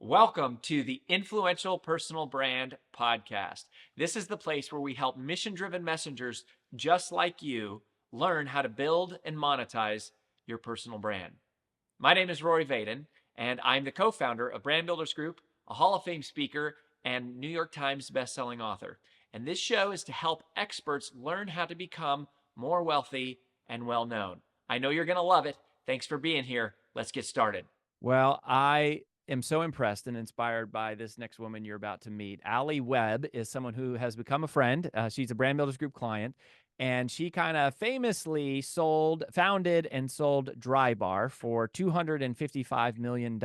Welcome to the Influential Personal Brand Podcast. This is the place where we help mission-driven messengers just like you learn how to build and monetize your personal brand. My name is Rory Vaden, and I'm the co-founder of Brand Builders Group, a Hall of Fame speaker, and New York Times bestselling author. And this show is to help experts learn how to become more wealthy and well-known. I know you're going to love it. Thanks for being here. Let's get started. Well, I am so impressed and inspired by this next woman you're about to meet. Alli Webb is someone who has become a friend. She's a Brand Builders Group client, and she kind of famously founded and sold Dry Bar for $255 million.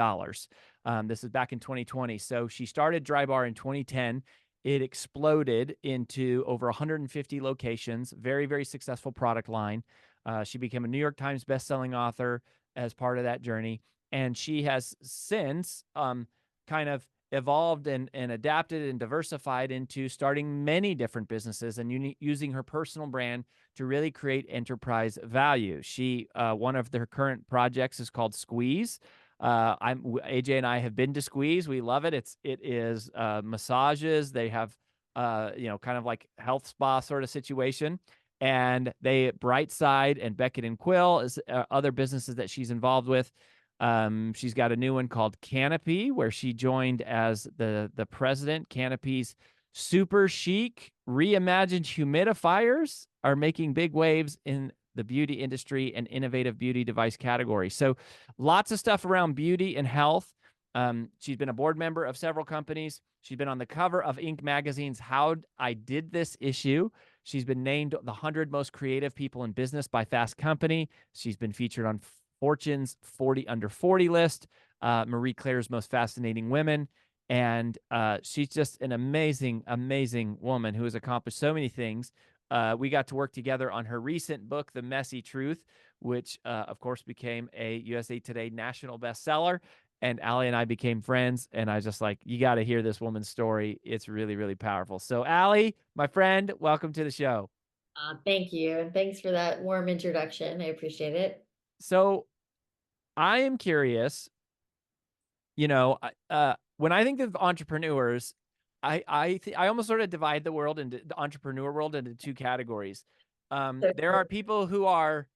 This is back in 2020. So she started Dry Bar in 2010. It exploded into over 150 locations, very, very successful product line. She became a New York Times bestselling author as part of that journey. And she has since kind of evolved and adapted and diversified into starting many different businesses and using her personal brand to really create enterprise value. One of their current projects is called Squeeze. AJ and I have been to Squeeze. We love it. It is massages. They have kind of like health spa sort of situation. And Brightside and Beckett and Quill is other businesses that she's involved with. She's got a new one called Canopy, where she joined as the president. Canopy's super chic, reimagined humidifiers are making big waves in the beauty industry and innovative beauty device category. So lots of stuff around beauty and health. She's been a board member of several companies. She's been on the cover of Inc. magazine's How I Did This issue. She's been named the 100 most creative people in business by Fast Company. She's been featured on Fortune's 40 under 40 list, Marie Claire's most fascinating women. And she's just an amazing, amazing woman who has accomplished so many things. We got to work together on her recent book, The Messy Truth, which, of course, became a USA Today national bestseller. And Alli and I became friends, and I was just like, you got to hear this woman's story. It's really, really powerful. So, Alli, my friend, welcome to the show. Thank you. And thanks for that warm introduction. I appreciate it. So, I am curious, when I think of entrepreneurs, I almost sort of divide the entrepreneur world into two categories. There are people who are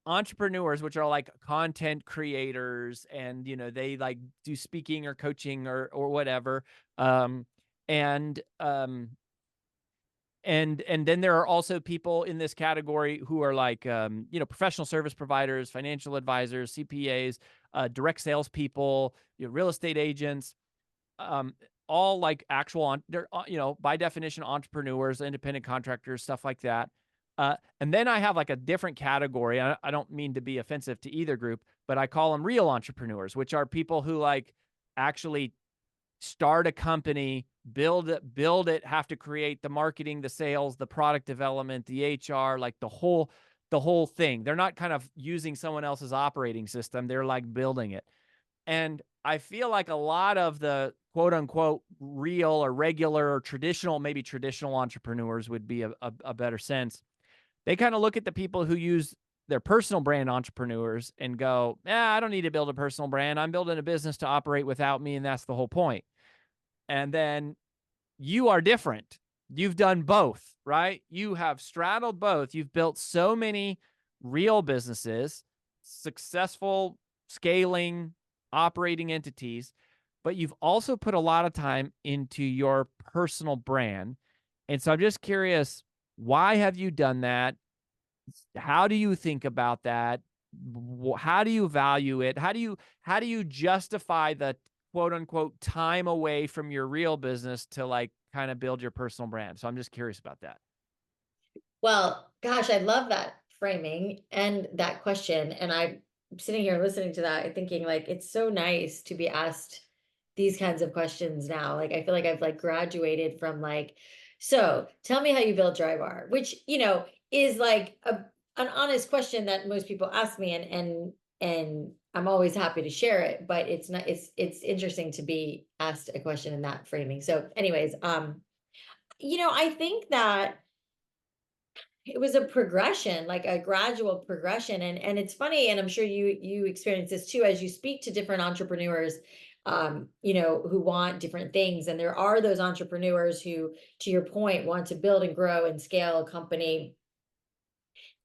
entrepreneurs, which are like content creators, and they like do speaking or coaching or whatever. Um, and and then there are also people in this category who are like professional service providers, financial advisors, CPAs, direct salespeople, real estate agents, um, all like they're by definition entrepreneurs, independent contractors, stuff like that. And then I have like a different category. I don't mean to be offensive to either group, but I call them real entrepreneurs, which are people who like actually start a company, build it, have to create the marketing, the sales, the product development, the HR, like the whole thing. They're not kind of using someone else's operating system. They're like building it. And I feel like a lot of the quote unquote real or regular or traditional, maybe traditional entrepreneurs would be a better sense. They kind of look at the people who use their personal brand entrepreneurs and go, I don't need to build a personal brand. I'm building a business to operate without me. And that's the whole point. And then you are different. You've done both, right? You have straddled both. You've built so many real businesses, successful scaling, operating entities, but you've also put a lot of time into your personal brand. And so I'm just curious, why have you done that? How do you think about that? How do you value it? How do you justify the quote unquote time away from your real business to like kind of build your personal brand? So I'm just curious about that. Well, gosh, I love that framing and that question. And I'm sitting here listening to that and thinking like it's so nice to be asked these kinds of questions now. Like I feel like I've like graduated from like, so tell me how you build Dry Bar, which is like an honest question that most people ask me, and I'm always happy to share it, but it's not it's interesting to be asked a question in that framing. So anyways, I think that it was a progression, like a gradual progression. And it's funny, and I'm sure you experience this too as you speak to different entrepreneurs. you know, who want different things. And there are those entrepreneurs who, to your point, want to build and grow and scale a company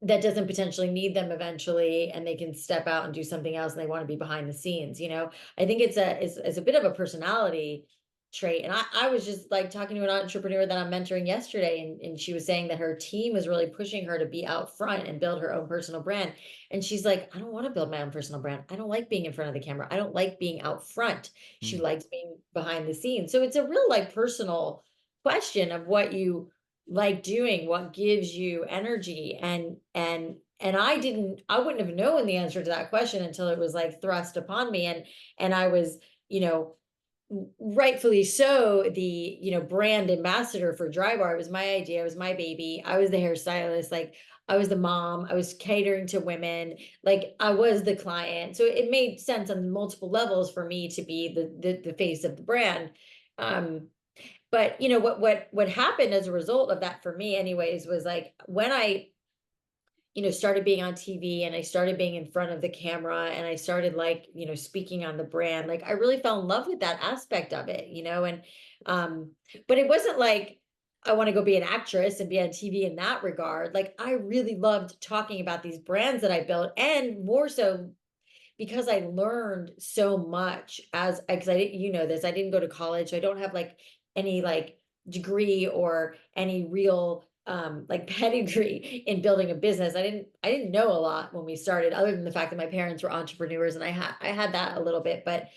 that doesn't potentially need them eventually, and they can step out and do something else, and they want to be behind the scenes, you know. I think it's a bit of a personality trait. And I was just like talking to an entrepreneur that I'm mentoring yesterday, and she was saying that her team was really pushing her to be out front and build her own personal brand. And she's like, I don't want to build my own personal brand. I don't like being in front of the camera. I don't like being out front. She Hmm. likes being behind the scenes. So it's a real like personal question of what you like doing, what gives you energy. And I wouldn't have known the answer to that question until it was like thrust upon me. And I was, you know, rightfully so, the, you know, brand ambassador for Dry Bar. It was my idea, it was my baby. I was the hairstylist, like I was the mom, I was catering to women, like I was the client. So it made sense on multiple levels for me to be the face of the brand. um but you know what happened as a result of that for me anyways was like when I, you know, started being on TV and I started being in front of the camera and I started like, you know, speaking on the brand, like I really fell in love with that aspect of it, you know. And um but it wasn't like I want to go be an actress and be on TV in that regard. Like I really loved talking about these brands that I built, and more so because I learned so much as because I didn't, you know this, I didn't go to college. So I don't have like any like degree or any real like pedigree in building a business. I didn't know a lot when we started, other than the fact that my parents were entrepreneurs and I had that a little bit. But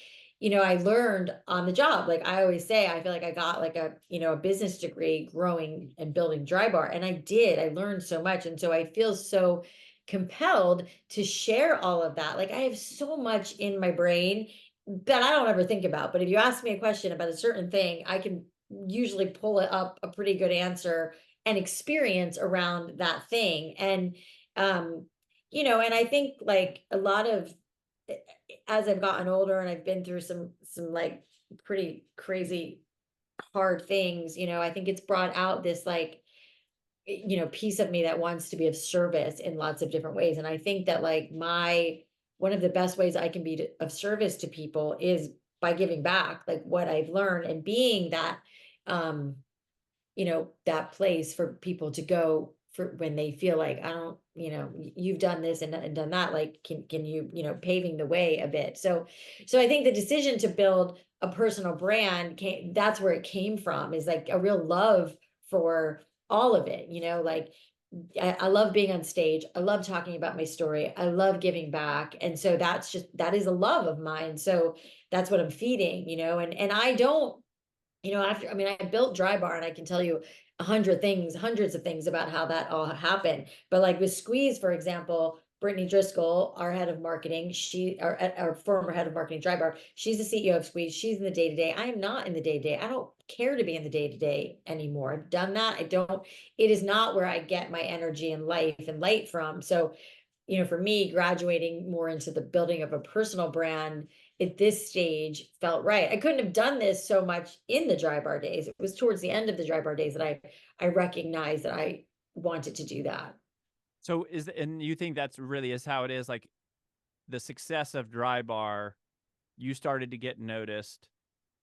you know, I learned on the job. Like I always say, I feel like I got like a, you know, a business degree growing and building Dry Bar. And I did. I learned so much. And so I feel so compelled to share all of that. Like I have so much in my brain that I don't ever think about. But if you ask me a question about a certain thing, I can usually pull it up a pretty good answer and experience around that thing. And um, you know, and I think like a lot of as I've gotten older and I've been through some like pretty crazy hard things, you know, I think it's brought out this like, you know, piece of me that wants to be of service in lots of different ways. And I think that like my one of the best ways I can be of service to people is by giving back like what I've learned and being that um you know, that place for people to go for when they feel like I don't, you know, you've done this and done that, like can you, you know, paving the way a bit. So I think the decision to build a personal brand came, that's where it came from, is like a real love for all of it, you know. Like I love being on stage. I love talking about my story. I love giving back. And so that's just, that is a love of mine. So that's what I'm feeding, you know. And I don't, you know, after, I mean, I built Dry Bar and I can tell you a hundred things, hundreds of things about how that all happened. But like with Squeeze, for example, Brittany Driscoll, our head of marketing, our former head of marketing, Dry Bar, she's the CEO of Squeeze. She's in the day to day. I am not in the day to day. I don't care to be in the day to day anymore. I've done that. I don't, it is not where I get my energy and life and light from. So, you know, for me, graduating more into the building of a personal brand at this stage felt right. I couldn't have done this so much in the Dry Bar days. It was towards the end of the Dry Bar days that I recognized that I wanted to do that. So and you think that's really is how it is, like the success of Dry Bar, you started to get noticed.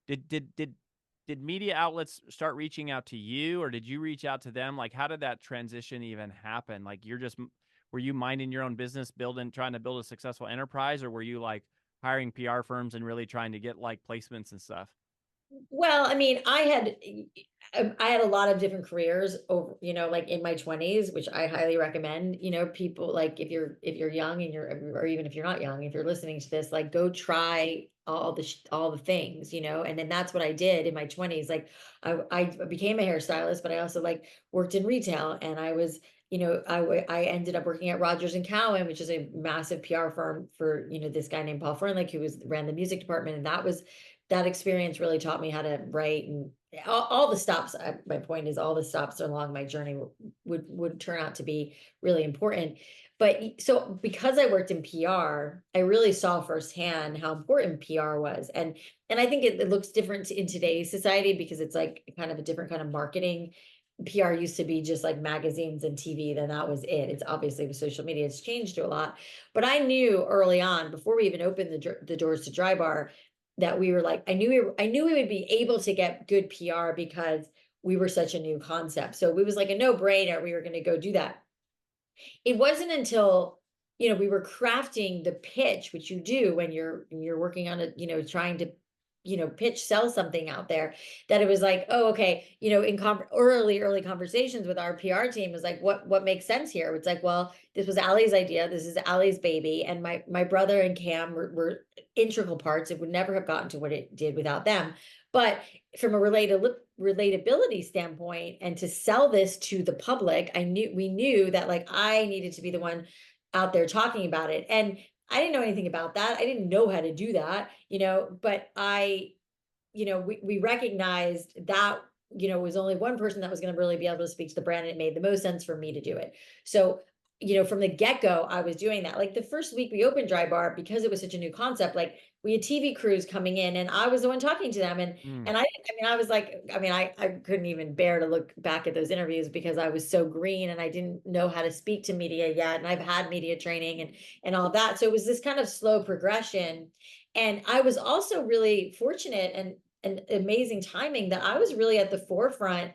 Did media outlets start reaching out to you, or did you reach out to them? Like, how did that transition even happen? Like, were you minding your own business, trying to build a successful enterprise, or were you like hiring PR firms and really trying to get like placements and stuff? Well, I mean, I had a lot of different careers over, you know, like in my 20s, which I highly recommend, you know, people like if you're young and you're, or even if you're not young, if you're listening to this, like go try all the things, you know. And then that's what I did in my 20s. Like I became a hairstylist, but I also like worked in retail, and I was, you know, I ended up working at Rogers and Cowan, which is a massive PR firm for, you know, this guy named Paul Freundlich, who ran the music department. And that experience really taught me how to write. And all the stops, my point is all the stops along my journey would turn out to be really important. But so because I worked in PR, I really saw firsthand how important PR was. And I think it looks different in today's society because it's like kind of a different kind of marketing. PR used to be just like magazines and TV, then that was it. It's obviously with social media, it's changed a lot. But I knew early on, before we even opened the doors to Dry Bar, that we were like, I knew we would be able to get good PR because we were such a new concept. So it was like a no-brainer. We were going to go do that. It wasn't until, we were crafting the pitch, which you do when you're working on it, trying to, pitch, sell something out there, that it was like, oh, okay, in early conversations with our PR team was like, what makes sense here? It's like, well, this was Alli's idea. This is Alli's baby. And my brother and Cam were integral parts. It would never have gotten to what it did without them. But from a relatability standpoint, and to sell this to the public, we knew that like I needed to be the one out there talking about it. And I didn't know anything about that. I didn't know how to do that, but we recognized that, was only one person that was going to really be able to speak to the brand, and it made the most sense for me to do it. So, from the get-go, I was doing that. Like the first week we opened Dry Bar, because it was such a new concept, like we had TV crews coming in and I was the one talking to them. Mm. And I was like, I couldn't even bear to look back at those interviews because I was so green and I didn't know how to speak to media yet. And I've had media training and all that. So it was this kind of slow progression. And I was also really fortunate and amazing timing that I was really at the forefront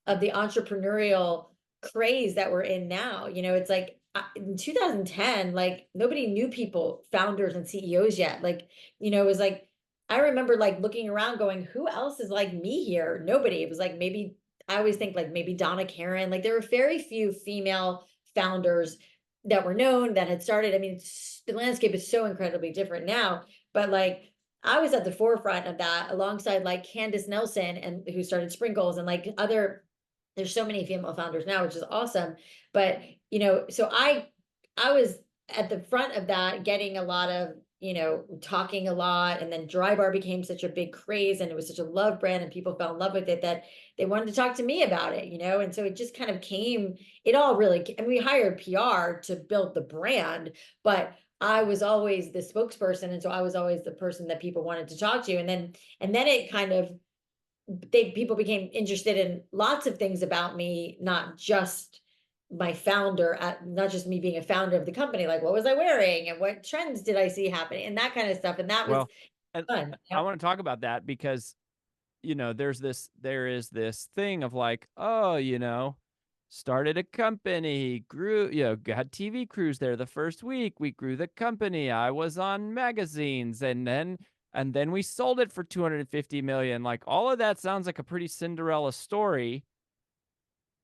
of the entrepreneurial craze that we're in now. It's like in 2010, like nobody knew people, founders and CEOs yet. Like, it was like, I remember like looking around going, who else is like me here? Nobody. It was like, maybe, I always think like maybe Donna Karen, like there were very few female founders that were known that had started. I mean, the landscape is so incredibly different now, but like, I was at the forefront of that alongside like Candace Nelson, and who started Sprinkles, and like there's so many female founders now, which is awesome. But, so I was at the front of that, getting a lot of, talking a lot. And then Dry Bar became such a big craze, and it was such a love brand, and people fell in love with it that they wanted to talk to me about it, and so it just kind of came, it all really, and we hired PR to build the brand, but I was always the spokesperson. And so I was always the person that people wanted to talk to. And then it kind of, people became interested in lots of things about me, not just not just me being a founder of the company, like what was I wearing and what trends did I see happening and that kind of stuff. And that was Well, and fun. I want to talk about that because there is this thing of like, oh, started a company, grew, got TV crews there the first week, we grew the company, I was on magazines, and then we sold it for 250 million. Like all of that sounds like a pretty Cinderella story.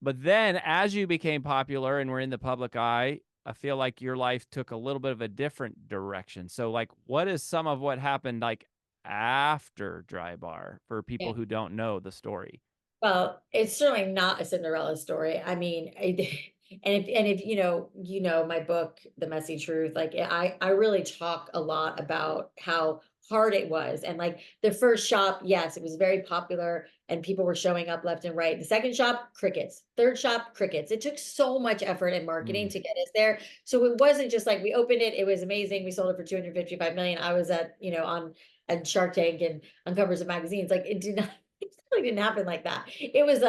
But then as you became popular and were in the public eye, I feel like your life took a little bit of a different direction. So like what is some of what happened like after Dry Bar for people Yeah. who don't know the story? Well, it's certainly not a Cinderella story. I mean, and if my book, The Messy Truth, like I really talk a lot about how hard it was. And like the first shop, yes, it was very popular and people were showing up left and right. The second shop, crickets. Third shop, crickets. It took so much effort and marketing Mm. to get us there. So it wasn't just like we opened it, it was amazing. We sold it for 255 million. I was on Shark Tank and on covers of magazines. Like it did not it really didn't happen like that. It was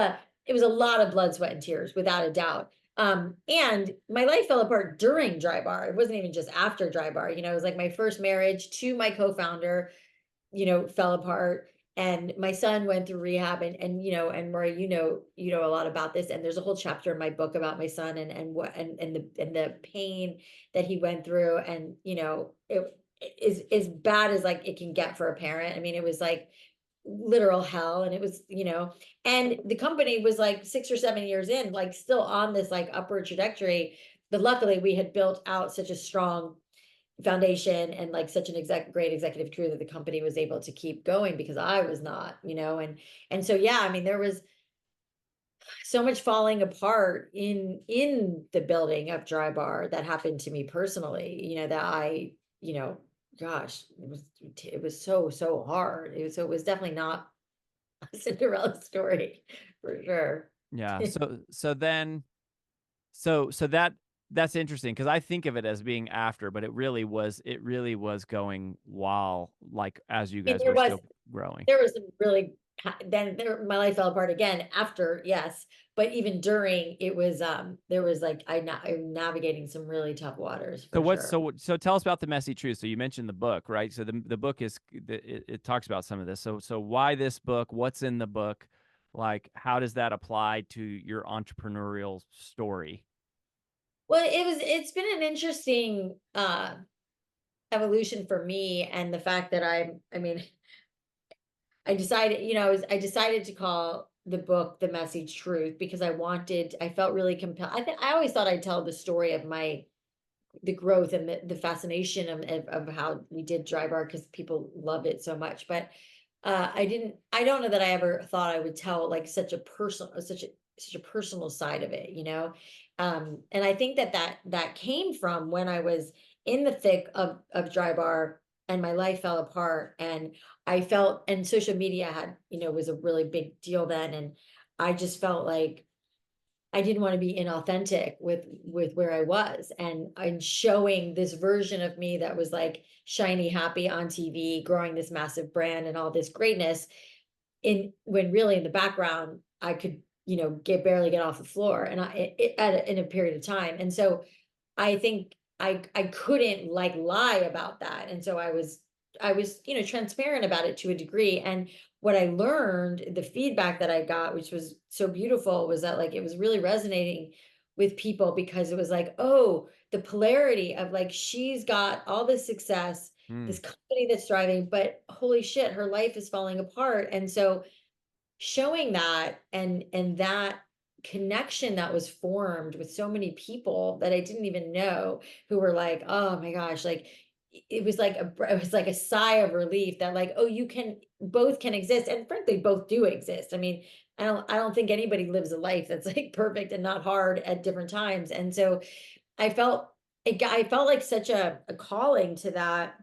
a lot of blood, sweat, and tears, without a doubt. And my life fell apart during Dry Bar. It wasn't even just after Dry Bar. It was like my first marriage to my co-founder, fell apart. And my son went through rehab, and Maria, a lot about this. And there's a whole chapter in my book about my son and what and the pain that he went through. And it is as bad as like it can get for a parent. I mean, it was like literal hell. And it was, and the company was like 6 or 7 years in, like still on this like upward trajectory. But luckily we had built out such a strong foundation and like such an great executive crew that the company was able to keep going, because I was not, and so yeah, I mean, there was so much falling apart in the building of Dry Bar that happened to me personally, that gosh, it was so hard. So it was definitely not a Cinderella story for sure. Yeah. So that's interesting because I think of it as being after, but it really was going while like as you I mean, guys were still growing. there was some really then my life fell apart again after, yes, but even during, it was, there was like, I'm navigating some really tough waters So for sure. so tell us about the messy truth. So you mentioned the book, right? So the book is it talks about some of this. So why this book? What's in the book? Like how does that apply to your entrepreneurial story? Well, it's been an interesting, evolution for me, and the fact that I mean, I decided, I decided to call the book The Messy Truth because I felt really compelled. I always thought I'd tell the story of the growth and the fascination of how we did dry bar because people love it so much. But I don't know that I ever thought I would tell like such a personal side of it, and I think that came from when I was in the thick of dry bar and my life fell apart, and I felt, and social media was a really big deal then, and I just felt like I didn't want to be inauthentic with where I was, and I'm showing this version of me that was like shiny happy on TV, growing this massive brand and all this greatness, in when really in the background I could, get barely get off the floor, and in a period of time. And so I think I couldn't like lie about that. And so I was, transparent about it to a degree. And what I learned, the feedback that I got, which was so beautiful, was that like it was really resonating with people because it was like, oh, the polarity of like she's got all this success, Hmm. this company that's thriving, but holy shit, her life is falling apart. And so showing that, and that connection that was formed with so many people that I didn't even know, who were like, "Oh my gosh," like it was like a sigh of relief that like, "Oh, you can both can exist," and frankly, both do exist. I mean, I don't think anybody lives a life that's like perfect and not hard at different times. And so I felt I felt like such a calling to that.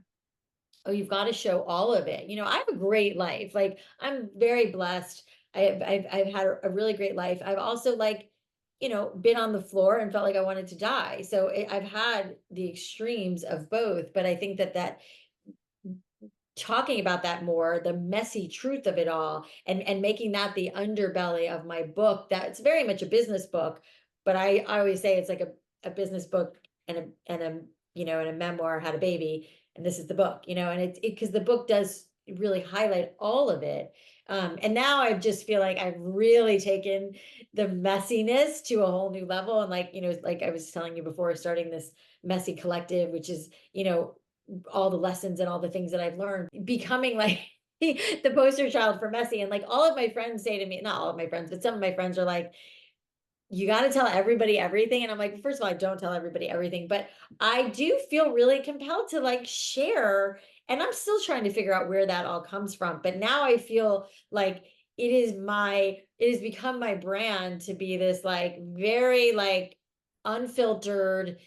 Oh, you've got to show all of it. I have a great life. Like I'm very blessed. I've had a really great life. I've also like, been on the floor and felt like I wanted to die. So I've had the extremes of both. But I think that talking about that more, the messy truth of it all, and making that the underbelly of my book, that's very much a business book, but I always say it's like a business book and a memoir, had a baby, and this is the book, and it's because the book does really highlight all of it. And now I just feel like I've really taken the messiness to a whole new level. And like, like I was telling you before, starting this messy collective, which is, all the lessons and all the things that I've learned, becoming like the poster child for messy. And like all of my friends say to me, not all of my friends, but some of my friends are like, you got to tell everybody everything. And I'm like, first of all, I don't tell everybody everything, but I do feel really compelled to like share. And I'm still trying to figure out where that all comes from. But now I feel like it has become my brand to be this like very like unfiltered,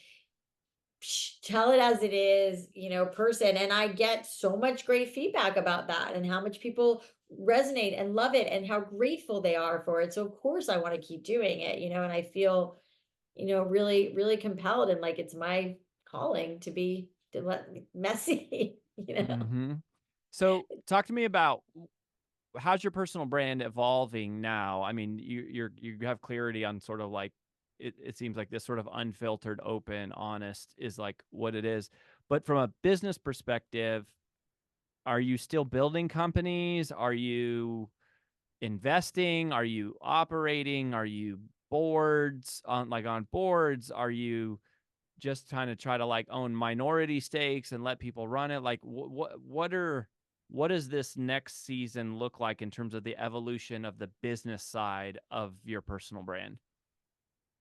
tell it as it is, person. And I get so much great feedback about that and how much people resonate and love it and how grateful they are for it. So of course I want to keep doing it, and I feel, really, really compelled, and like it's my calling to be to let messy, Mm-hmm. So talk to me about how's your personal brand evolving now? I mean, you have clarity on sort of like it seems like this sort of unfiltered, open, honest is like what it is. But from a business perspective, are you still building companies? Are you investing? Are you operating? Are you on boards? Are you just kind of try to like own minority stakes and let people run it? Like what does this next season look like in terms of the evolution of the business side of your personal brand?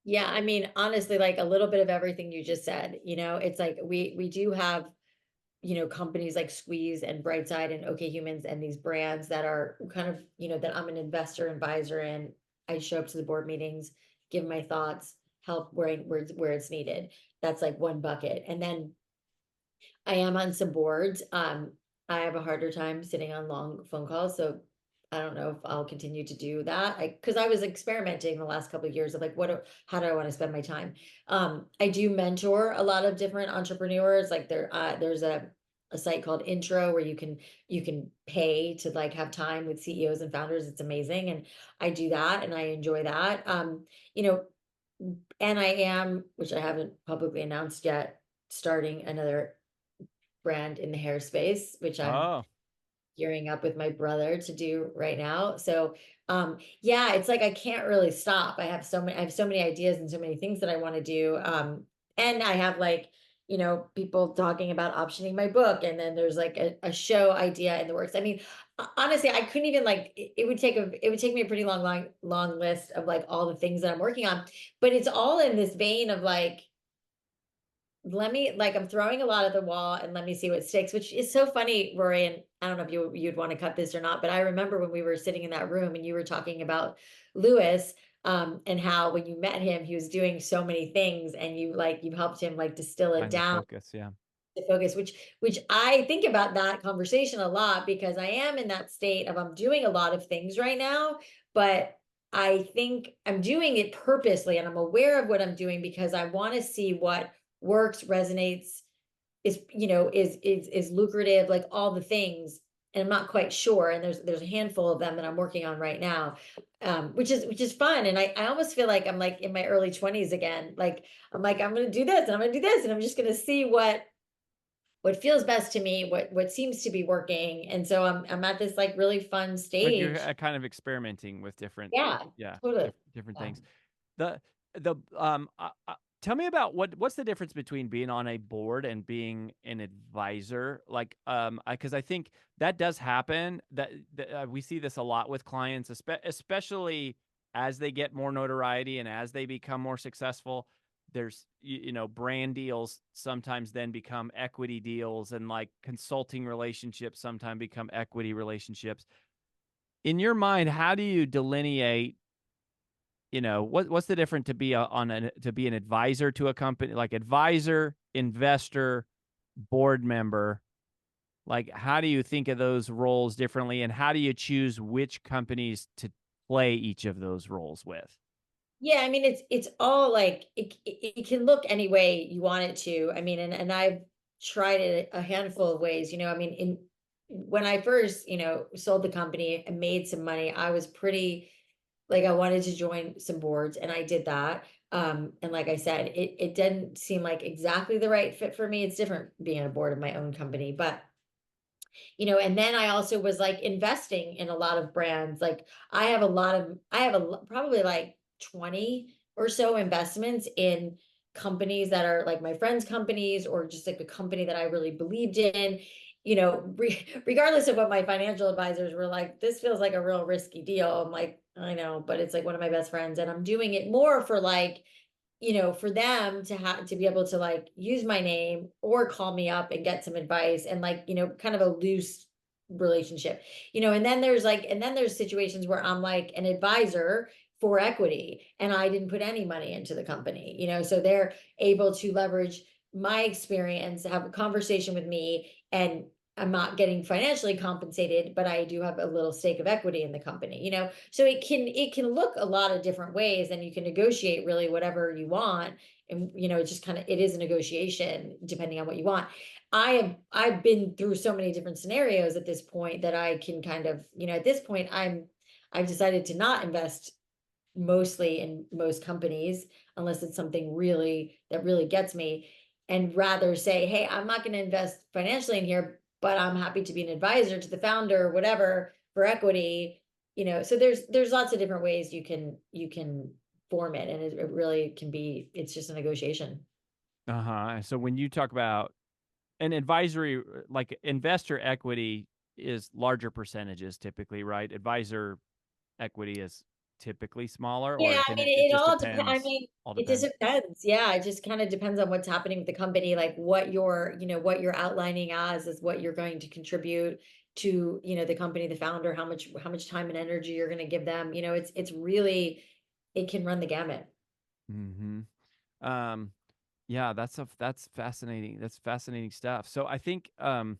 Yeah, I mean, honestly, like a little bit of everything you just said, it's like we do have, companies like Squeeze and Brightside and OK Humans and these brands that are kind of, that I'm an investor advisor in. I show up to the board meetings, give my thoughts, help where it's needed. That's like one bucket. And then I am on some boards. I have a harder time sitting on long phone calls, so I don't know if I'll continue to do that. Because I was experimenting the last couple of years of like, how do I want to spend my time? I do mentor a lot of different entrepreneurs. Like there's a site called Intro where you can pay to like have time with CEOs and founders. It's amazing. And I do that and I enjoy that. You know, and I am, which I haven't publicly announced yet, starting another brand in the hair space, which I'm Oh, gearing up with my brother to do right now. So yeah, it's like I can't really stop. I have so many ideas and so many things that I want to do. And I have like, you know, people talking about optioning my book, and then there's like a show idea in the works. I mean, honestly, I couldn't even like it would take me a pretty long list of like all the things that I'm working on, but it's all in this vein of like, let me like I'm throwing a lot at the wall and let me see what sticks, which is so funny, Rory. And I don't know if you'd want to cut this or not, but I remember when we were sitting in that room and you were talking about Lewis, and how when you met him, he was doing so many things and you helped him like distill it find the down focus. Yeah. to focus, which I think about that conversation a lot because I am in that state of I'm doing a lot of things right now, but I think I'm doing it purposely and I'm aware of what I'm doing because I want to see what works, resonates, is, you know, is lucrative, like all the things. And I'm not quite sure. And there's a handful of them that I'm working on right now, which is fun. And I almost feel like I'm like in my early 20s again. Like I'm like, I'm gonna do this and I'm gonna do this, and I'm just gonna see what feels best to me, what seems to be working. And so I'm at this like really fun Like you're stage. kind of experimenting with different, Yeah, yeah, totally. different Yeah. things. The the tell me about what's the difference between being on a board and being an advisor? Like, because I think that does happen. That we see this a lot with clients, especially as they get more notoriety and as they become more successful. There's you know brand deals sometimes then become equity deals, and like consulting relationships sometimes become equity relationships. In your mind, how do you delineate, you know, what's the difference to be to be an advisor to a company, like advisor, investor, board member? Like, how do you think of those roles differently, and how do you choose which companies to play each of those roles with? Yeah, I mean, it's all like it can look any way you want it to. I mean, and I've tried it a handful of ways. You know, I mean, in when I first, you know, sold the company and made some money, I was pretty like I wanted to join some boards, and I did that. And like I said, it didn't seem like exactly the right fit for me. It's different being on a board of my own company, but you know, and then I also was like investing in a lot of brands. Like I have probably like 20 or so investments in companies that are like my friends' companies or just like a company that I really believed in. You know, regardless of what my financial advisors were like, this feels like a real risky deal. I'm like, I know, but it's like one of my best friends, and I'm doing it more for like, you know, for them to have to be able to like use my name or call me up and get some advice, and like, you know, kind of a loose relationship, you know. And then there's situations where I'm like an advisor for equity and I didn't put any money into the company, you know, so they're able to leverage my experience, have a conversation with me, and I'm not getting financially compensated, but I do have a little stake of equity in the company, you know. So it can look a lot of different ways, and you can negotiate really whatever you want. And you know, it just kind of it is a negotiation depending on what you want. I've been through so many different scenarios at this point that I can kind of, you know, at this point I've decided to not invest mostly in most companies unless it's something really that really gets me, and rather say, hey, I'm not going to invest financially in here, but I'm happy to be an advisor to the founder or whatever for equity, you know. So there's lots of different ways you can form it, and it really can be, it's just a negotiation. Uh-huh. So when you talk about an advisory, like investor equity is larger percentages typically, right? Advisor equity is typically smaller, or Yeah, I mean, it it just all depends. I depends. mean, All it just depends. depends. Yeah, it just kind of depends on what's happening with the company, like what you're, you know, what you're outlining as is what you're going to contribute to, you know, the company, the founder, how much time and energy you're going to give them. You know, it's really, it can run the gamut. Mm-hmm. Um, yeah, that's fascinating. That's fascinating stuff. So I think are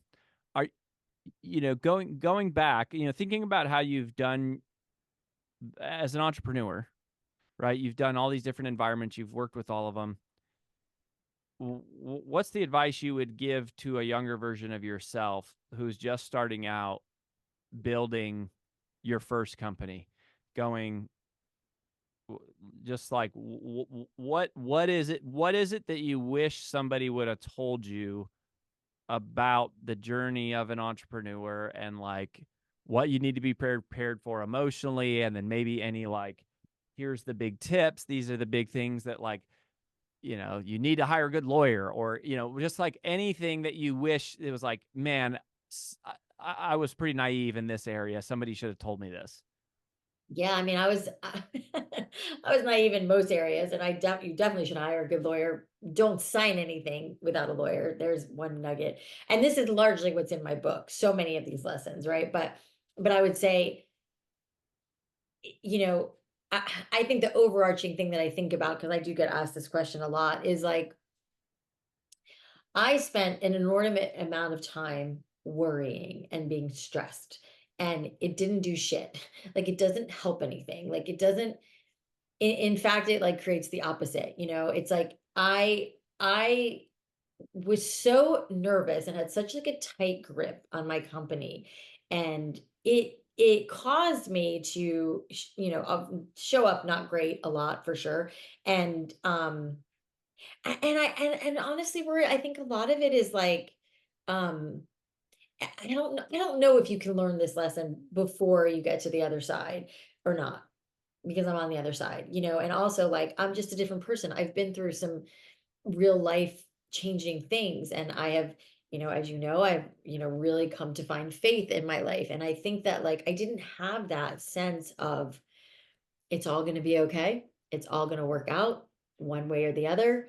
you know going back, you know, thinking about how you've done as an entrepreneur, right? You've done all these different environments, you've worked with all of them. what's the advice you would give to a younger version of yourself who's just starting out building your first company, going just like what is it that you wish somebody would have told you about the journey of an entrepreneur, and like what you need to be prepared for emotionally, and then maybe any like, here's the big tips, these are the big things that, like, you need to hire a good lawyer, or just like anything that you wish it was like, man, I was pretty naive in this area, somebody should have told me this. Yeah, I mean, I was I was naive in most areas, and you definitely should hire a good lawyer. Don't sign anything without a lawyer. There's one nugget. And this is largely what's in my book. So many of these lessons, right? But I would say, you know, I think the overarching thing that I think about, because I do get asked this question a lot, is like I spent an inordinate amount of time worrying and being stressed, and it didn't do shit. Like it doesn't help anything. Like it doesn't, in fact, it like creates the opposite. It's like I was so nervous and had such like a tight grip on my company, and it caused me to show up not great a lot for sure. And and honestly, I think a lot of it is like, um I don't know if you can learn this lesson before you get to the other side or not, because I'm on the other side, and also like I'm just a different person. I've been through some real life changing things, and I have, as I've, really come to find faith in my life. And I think that like I didn't have that sense of it's all going to be okay. It's all going to work out one way or the other.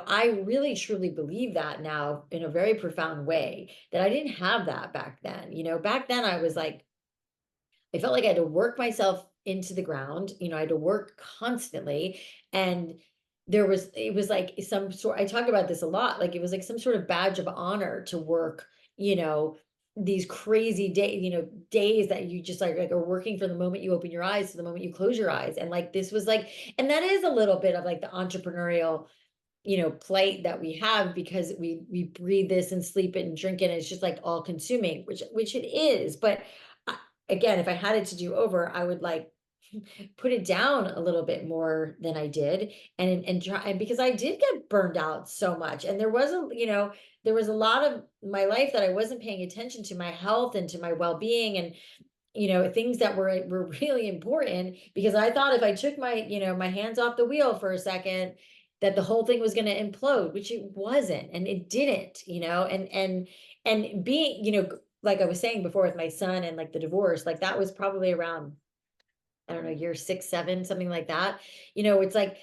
I really truly believe that now in a very profound way, that I didn't have that back then. Back then I was like, I felt like I had to work myself into the ground. I had to work constantly. And it was like some sort, I talk about this a lot, like it was like some sort of badge of honor to work, you know, these crazy days that you just like are working from the moment you open your eyes to the moment you close your eyes. And like, this was like, and that is a little bit of like the entrepreneurial plight that we have, because we breathe this and sleep it and drink it, and it's just like all consuming, which it is. But again, if I had it to do over, I would like put it down a little bit more than I did, and try, and because I did get burned out so much, and there was a lot of my life that I wasn't paying attention to my health and to my well-being, and things that were really important, because I thought if I took my hands off the wheel for a second, that the whole thing was going to implode, which it wasn't, and it didn't, and being, like I was saying before with my son and like the divorce, like that was probably around, I don't know, year 6, 7, something like that. It's like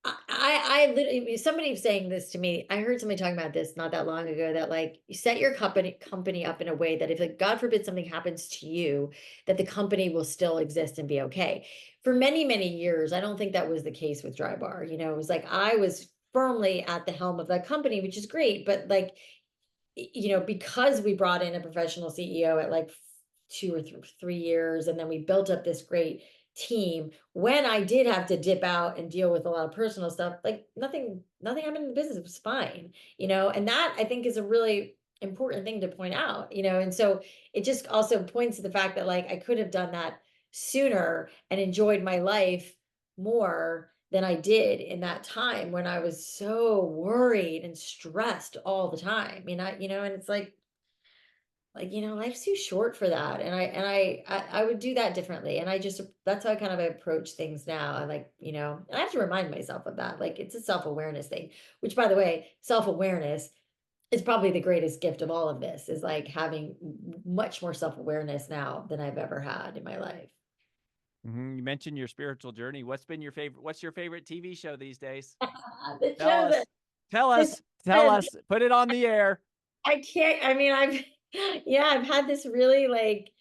I literally, somebody was saying this to me. I heard somebody talking about this not that long ago, that like you set your company up in a way that if like God forbid something happens to you, that the company will still exist and be okay. For many, many years, I don't think that was the case with Dry Bar. It was like I was firmly at the helm of that company, which is great, but like because we brought in a professional CEO at like 2 or 3 years, and then we built up this great team. When I did have to dip out and deal with a lot of personal stuff, like nothing happened in the business. It was fine, and that I think is a really important thing to point out, and so it just also points to the fact that like I could have done that sooner and enjoyed my life more than I did in that time when I was so worried and stressed all the time. And it's like, life's too short for that. And I would do that differently. And that's how I kind of approach things now. I like, and I have to remind myself of that. Like it's a self-awareness thing, which by the way, self-awareness is probably the greatest gift of all of this, is like having much more self-awareness now than I've ever had in my life. You mentioned your spiritual journey. What's your favorite TV show these days? The Tell show us. that Tell this us. Tell us. Put it on the air. I can't, I mean, yeah, I've had this really like,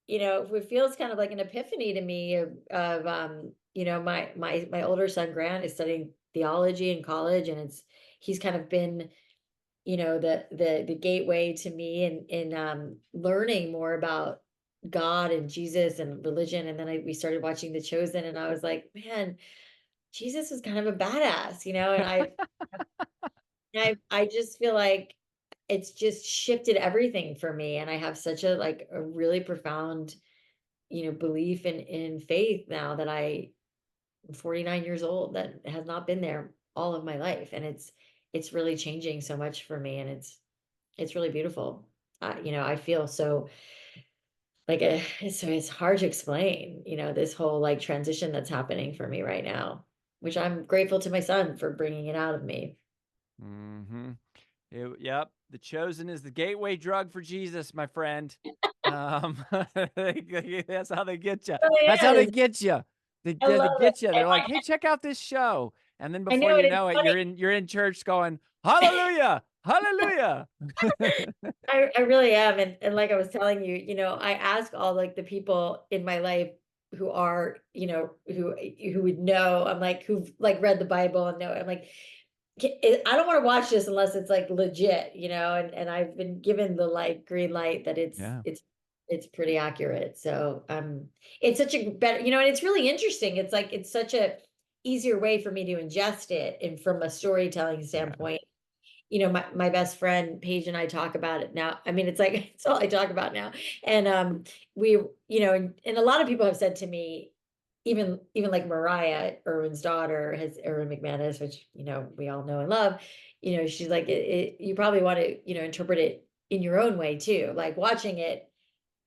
it feels kind of like an epiphany to me of my older son Grant is studying theology in college, and he's kind of been, the gateway to me in learning more about God and Jesus and religion. And then we started watching The Chosen, and I was like, man, Jesus was kind of a badass, and I just feel like it's just shifted everything for me, and I have such a like a really profound, belief in faith now that I'm 49 years old that has not been there all of my life, and it's really changing so much for me, and it's really beautiful. I feel so like it's hard to explain, this whole like transition that's happening for me right now, which I'm grateful to my son for bringing it out of me. Mm-hmm. Yep. The chosen is the gateway drug for Jesus, my friend. That's how they get you. It That's how really they is. get you. They, I they love it. get you. And They're like, "Hey, check out this show," and then I before know you it is know it, funny. you're in church going, "Hallelujah, Hallelujah." I really am. And like I was telling you, I ask all like the people in my life who are, who would know, I'm like, who've like read the Bible and know, I'm like, I don't want to watch this unless it's like legit, and I've been given the like green light that Yeah. it's pretty accurate. So it's such a better, and it's really interesting. It's like it's such a easier way for me to ingest it and from a storytelling Yeah. standpoint. My best friend Paige and I talk about it now. I mean, it's like it's all I talk about now. And we, and a lot of people have said to me, even like Mariah, Irwin's daughter, has Irwin McManus, which we all know and love. She's like you probably want to interpret it in your own way too. Like watching it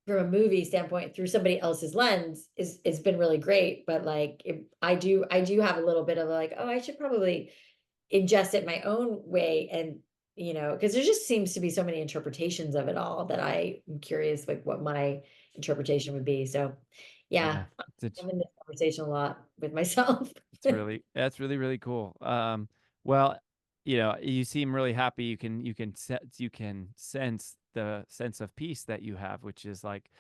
from a movie standpoint through somebody else's lens is it's been really great. But like I do have a little bit of like, oh, I should probably ingest it my own way, and because there just seems to be so many interpretations of it all that I am curious like what my interpretation would be. So yeah, Yeah. It's, I'm in this conversation a lot with myself. that's really, really cool. Well, you seem really happy. You can sense the sense of peace that you have, which is like,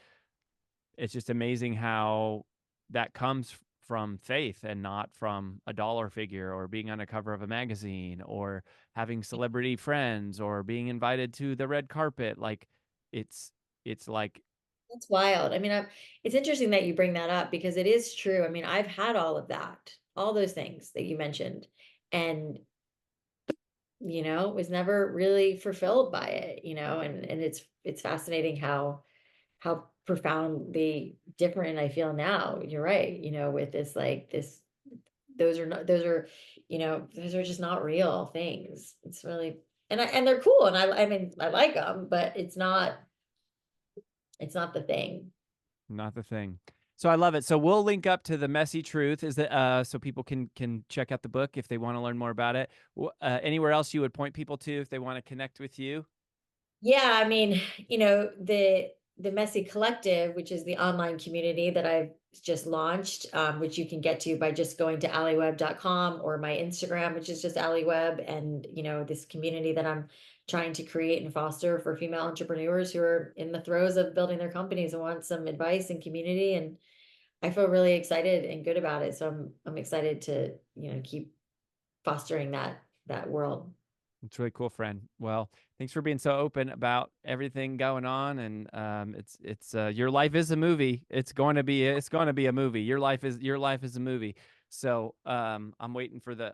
it's just amazing how that comes from faith and not from a dollar figure or being on the cover of a magazine or having celebrity friends or being invited to the red carpet. Like it's like, That's wild. I mean, it's interesting that you bring that up because it is true. I mean, I've had all of that, all those things that you mentioned, and was never really fulfilled by it, and it's fascinating how profoundly different I feel now. You're right, with this like this those are just not real things. It's really and they're cool and I mean I like them, but it's not the thing. not the thing. So I love it. So we'll link up to the messy truth, is that so people can check out the book if they want to learn more about it. Anywhere else you would point people to if they want to connect with you? Yeah, I mean, the Messy Collective, which is the online community that I've just launched, which you can get to by just going to alliwebb.com or my Instagram, which is just Alli Webb, and this community that I'm trying to create and foster for female entrepreneurs who are in the throes of building their companies and want some advice and community. And I feel really excited and good about it. So I'm excited to, keep fostering that world. It's really cool, friend. Well, thanks for being so open about everything going on, and it's your life is a movie. It's going to be a movie. Your life is a movie. So I'm waiting for the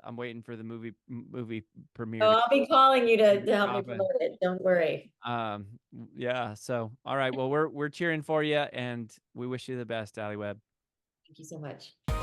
movie premiere So to I'll be calling you to help me happen. promote it. Don't worry. Um, yeah. So all right. Well, we're cheering for you, and we wish you the best, Alli Webb. Thank you so much.